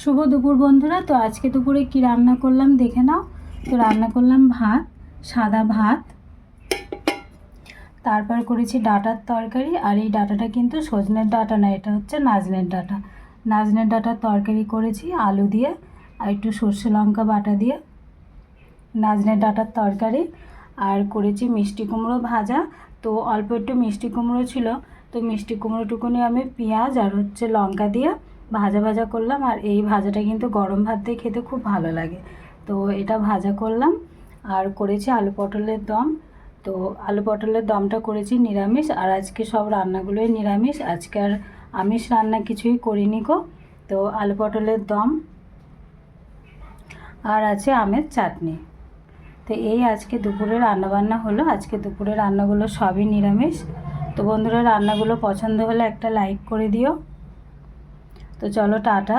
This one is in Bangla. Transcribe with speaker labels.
Speaker 1: শুভ দুপুর বন্ধুরা। তো আজকে দুপুরে কি রান্না করলাম দেখে নাও। তো রান্না করলাম ভাত, সাদা ভাত, তারপর করেছি ডাঁটার তরকারি। আর এই ডাঁটাটা কিন্তু সজনের ডাঁটা না, এটা হচ্ছে নাজনের ডাঁটা। নাজনের ডাঁটার তরকারি করেছি আলু দিয়ে আর একটু সর্ষে লঙ্কা বাটা দিয়ে, নাজনের ডাঁটার তরকারি। আর করেছি মিষ্টি কুমড়ো ভাজা। তো অল্প একটু মিষ্টি কুমড়ো ছিল, তো মিষ্টি কুমড়োটুকুনি আমি পেঁয়াজ আর লঙ্কা দিয়ে ভাজা ভাজা করলাম। আর এই ভাজাটা কিন্তু গরম ভাত দিয়ে খেতে খুব ভালো লাগে। তো এটা ভাজা করলাম। আর করেছি আলু পটলের দম। তো আলু পটলের দমটা করেছি নিরামিষ। আর আজকে সব রান্নাগুলোই নিরামিষ, আজকে আর আমিষ রান্না কিছুই করিনি গো। তো আলু পটলের দম আর আছে আমের চাটনি। তো এই আজকে দুপুরে রান্নাবান্না হলো। আজকে দুপুরে রান্নাগুলো সবই নিরামিষ। তো বন্ধুরা, রান্নাগুলো পছন্দ হলে একটা লাইক করে দিও। তো চলো, টাটা।